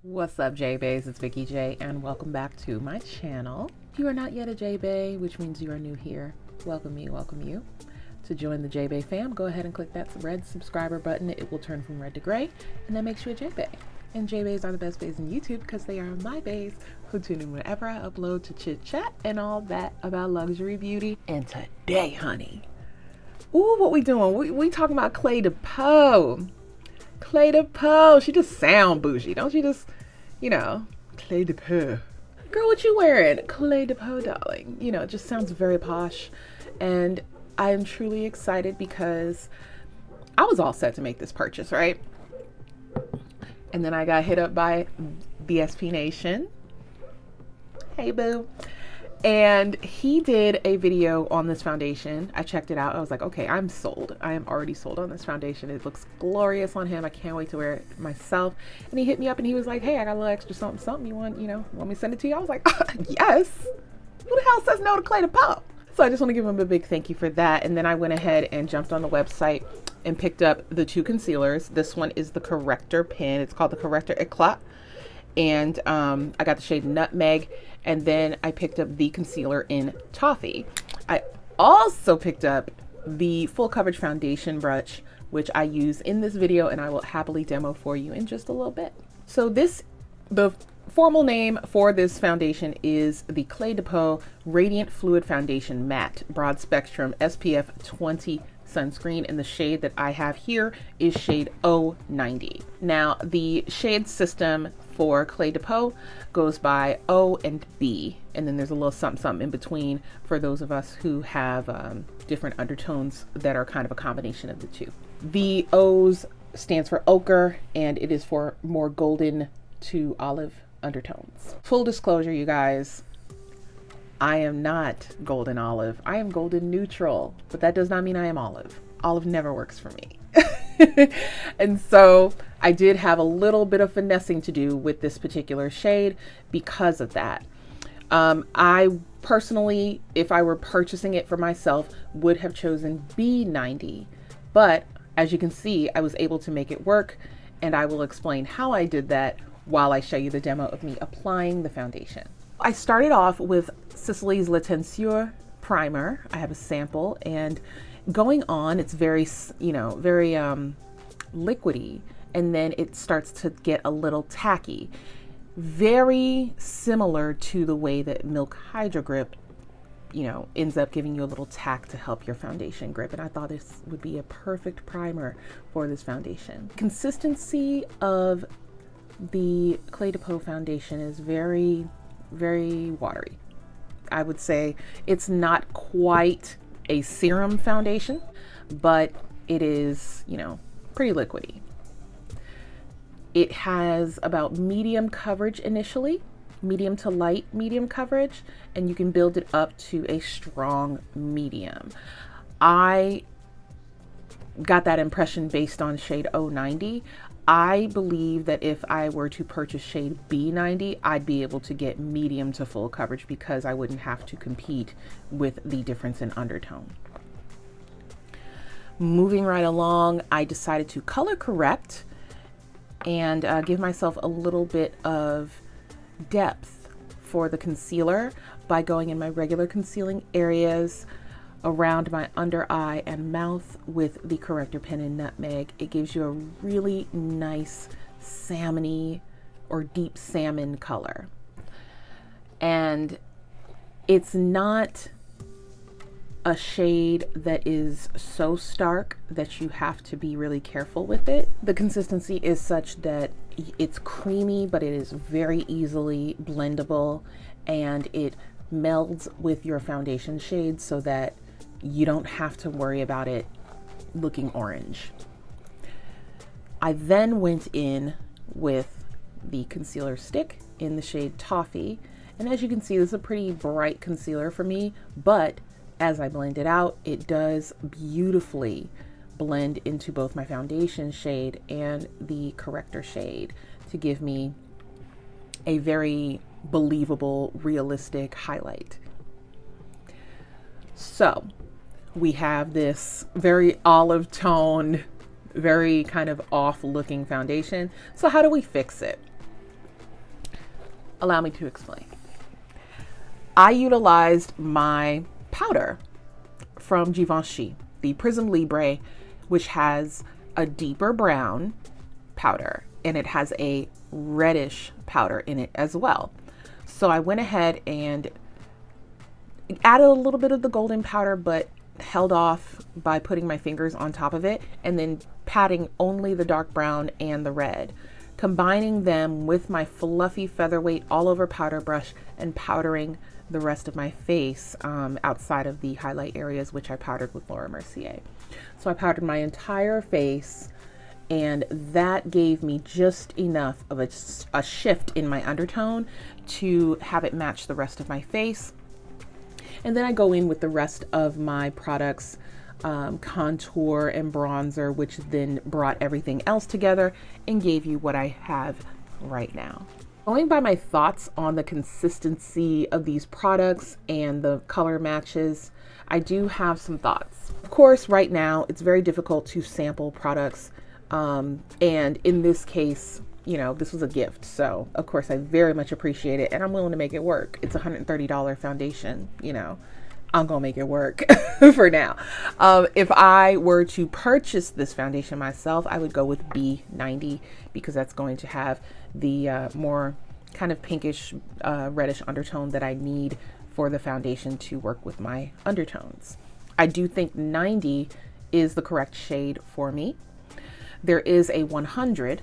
What's up, Jeahbaes? It's Vikeejeah, and welcome back to my channel. If you are not yet a Jeahbaes, which means you are new here, welcome you. To join the Jeahbaes fam, go ahead and click that red subscriber button. It will turn from red to gray, and that makes you a Jeahbaes. And Jeahbaes are the best baes in YouTube because they are my baes who tune in whenever I upload to chit chat and all that about luxury beauty. And today, honey, ooh, what we doing? We talking about Clè de Peau. Clè de Peau. She just sound bougie, don't she? Just, you know, Clè de Peau. Girl, what you wearing? Clè de Peau, darling. You know, it just sounds very posh. And I am truly excited because I was all set to make this purchase, right? And then I got hit up by BSP Nation. Hey, boo. And he did a video on this foundation. I checked it out. I was like, okay, I'm sold. I am already sold on this foundation. It looks glorious on him. I can't wait to wear it myself. And he hit me up and he was like, hey, I got a little extra something. You want me to send it to you? I was like, yes. Who the hell says no to Clè de Peau? So I just want to give him a big thank you for that. And then I went ahead and jumped on the website and picked up the two concealers. This one is the Corrector pen. It's called the Corrector Eclát. And I got the shade Nutmeg. And then I picked up the concealer in Toffee. I also picked up the full coverage foundation brush, which I use in this video, and I will happily demo for you in just a little bit. So the formal name for this foundation is the Clè de Peau Radiant Fluid Foundation Matte Broad Spectrum SPF 20 sunscreen, and the shade that I have here is shade 090. Now, the shade system for Clè de Peau goes by O and B, and then there's a little something in between for those of us who have different undertones that are kind of a combination of the two. The O's stands for ochre, and it is for more golden to olive undertones. Full disclosure, you guys, I am not golden olive. I am golden neutral, but that does not mean I am olive. Olive never works for me. And so I did have a little bit of finessing to do with this particular shade because of that. I personally, if I were purchasing it for myself, would have chosen B90, but as you can see, I was able to make it work, and I will explain how I did that while I show you the demo of me applying the foundation. I started off with Sisley's Le Teinture primer. I have a sample, and going on, it's very, very liquidy, and then it starts to get a little tacky. Very similar to the way that Milk Hydro Grip, ends up giving you a little tack to help your foundation grip. And I thought this would be a perfect primer for this foundation. Consistency of the Clè de Peau foundation is very, very watery. I would say it's not quite a serum foundation, but it is, pretty liquidy. It has about medium coverage initially, medium to light medium coverage, and you can build it up to a strong medium. I got that impression based on shade 090. I believe that if I were to purchase shade B90, I'd be able to get medium to full coverage because I wouldn't have to compete with the difference in undertone. Moving right along, I decided to color correct and give myself a little bit of depth for the concealer by going in my regular concealing areas around my under eye and mouth with the Corrector pen in Nutmeg. It gives you a really nice salmony or deep salmon color. And it's not a shade that is so stark that you have to be really careful with it. The consistency is such that it's creamy, but it is very easily blendable, and it melds with your foundation shade so that you don't have to worry about it looking orange. I then went in with the concealer stick in the shade Toffee, and as you can see, this is a pretty bright concealer for me, but as I blend it out, it does beautifully blend into both my foundation shade and the corrector shade to give me a very believable, realistic highlight. So we have this very olive toned, very kind of off looking foundation. So how do we fix it? Allow me to explain. I utilized my powder from Jeahbaes, the Prism Libre, which has a deeper brown powder and it has a reddish powder in it as well. So I went ahead and added a little bit of the golden powder, but held off by putting my fingers on top of it and then patting only the dark brown and the red, combining them with my fluffy featherweight all over powder brush and powdering the rest of my face outside of the highlight areas, which I powdered with Laura Mercier. So I powdered my entire face, and that gave me just enough of a shift in my undertone to have it match the rest of my face. And then I go in with the rest of my products, contour and bronzer, which then brought everything else together and gave you what I have right now. Going by my thoughts on the consistency of these products and the color matches, I do have some thoughts. Of course, right now, it's very difficult to sample products. And in this case, you know, this was a gift. So of course I very much appreciate it and I'm willing to make it work. It's a $130 foundation, you know, I'm gonna make it work for now. If I were to purchase this foundation myself, I would go with B90 because that's going to have the more kind of pinkish, reddish undertone that I need for the foundation to work with my undertones. I do think 90 is the correct shade for me. There is a 100,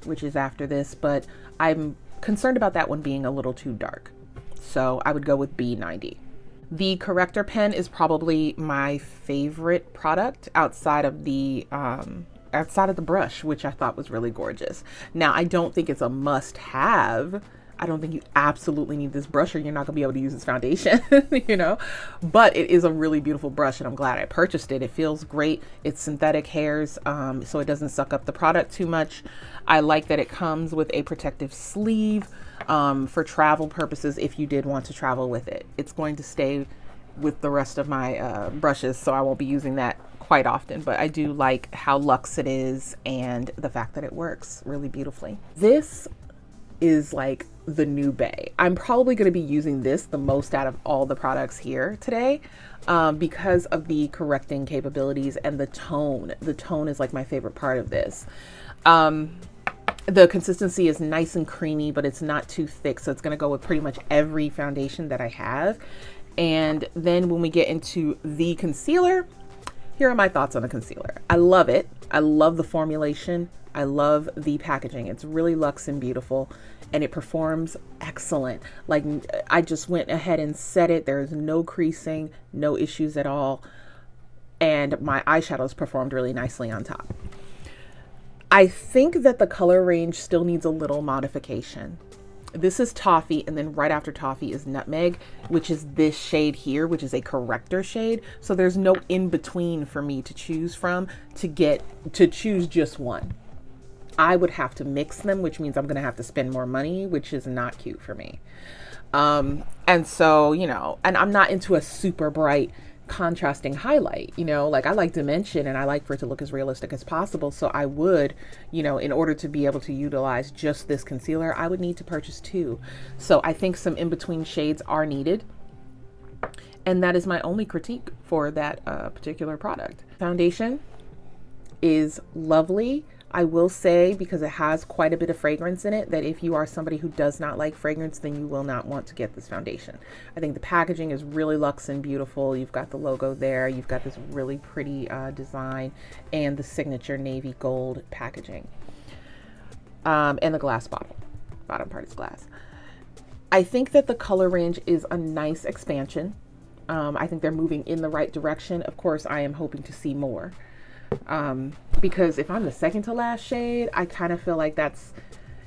which is after this, but I'm concerned about that one being a little too dark. So I would go with B90. The Corrector pen is probably my favorite product outside of the brush, which I thought was really gorgeous. Now, I don't think it's a must-have. I don't think you absolutely need this brush or you're not gonna be able to use this foundation, you know, but it is a really beautiful brush and I'm glad I purchased it. It feels great. It's synthetic hairs, so it doesn't suck up the product too much. I like that it comes with a protective sleeve for travel purposes if you did want to travel with it. It's going to stay with the rest of my brushes, so I won't be using that quite often, but I do like how luxe it is and the fact that it works really beautifully. This is like the new Bay. I'm probably going to be using this the most out of all the products here today because of the correcting capabilities and the tone. The tone is like my favorite part of this. The consistency is nice and creamy, but it's not too thick, so it's going to go with pretty much every foundation that I have. And then when we get into the concealer, here are my thoughts on the concealer. I love it. I love the formulation. I love the packaging. It's really luxe and beautiful and it performs excellent. Like I just went ahead and set it. There's no creasing, no issues at all. And my eyeshadows performed really nicely on top. I think that the color range still needs a little modification. This is Toffee, and then right after Toffee is Nutmeg, which is this shade here, which is a corrector shade. So there's no in between for me to choose from to choose just one. I would have to mix them, which means I'm going to have to spend more money, which is not cute for me. And so, you know, and I'm not into a super bright contrasting highlight, you know, like I like dimension and I like for it to look as realistic as possible. So I would, you know, in order to be able to utilize just this concealer, I would need to purchase two. So I think some in-between shades are needed. And that is my only critique for that particular product. Foundation is lovely. I will say, because it has quite a bit of fragrance in it, that if you are somebody who does not like fragrance, then you will not want to get this foundation. I think the packaging is really luxe and beautiful. You've got the logo there. You've got this really pretty design and the signature navy gold packaging. And the glass bottle. Bottom part is glass. I think that the color range is a nice expansion. I think they're moving in the right direction. Of course, I am hoping to see more. Because if I'm the second to last shade, I kind of feel like that's,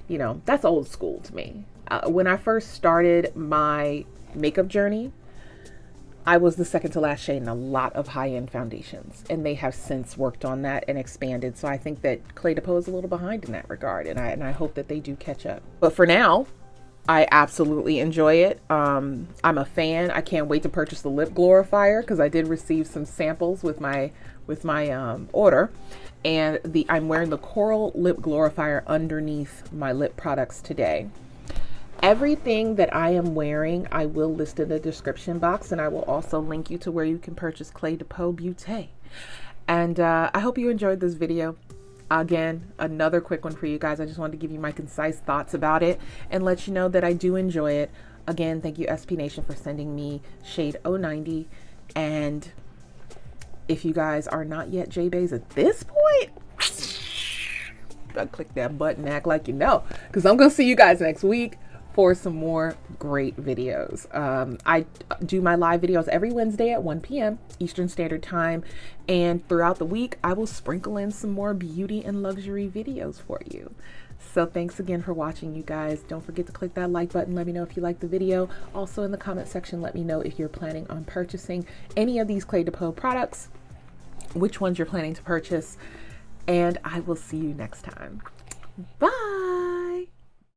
you know, that's old school to me. When I first started my makeup journey, I was the second to last shade in a lot of high-end foundations, and they have since worked on that and expanded. So I think that Clè de Peau is a little behind in that regard, and I hope that they do catch up. But for now, I absolutely enjoy it. I'm a fan. I can't wait to purchase the lip glorifier because I did receive some samples with my order, and I'm wearing the coral lip glorifier underneath my lip products today. Everything that I am wearing, I will list in the description box, and I will also link you to where you can purchase Clè de Peau Beautè. And I hope you enjoyed this video. Again, another quick one for you guys. I just wanted to give you my concise thoughts about it and let you know that I do enjoy it. Again, thank you SB Nation for sending me shade 090. And if you guys are not yet Jeahbaes at this point, click that button, act like you know, because I'm going to see you guys next week for some more great videos. I do my live videos every Wednesday at 1 p.m. Eastern Standard Time, and throughout the week I will sprinkle in some more beauty and luxury videos for you. So thanks again for watching, you guys. Don't forget to click that like button. Let me know if you like the video. Also in the comment section, let me know if you're planning on purchasing any of these Clè de Peau products, which ones you're planning to purchase, and I will see you next time. Bye.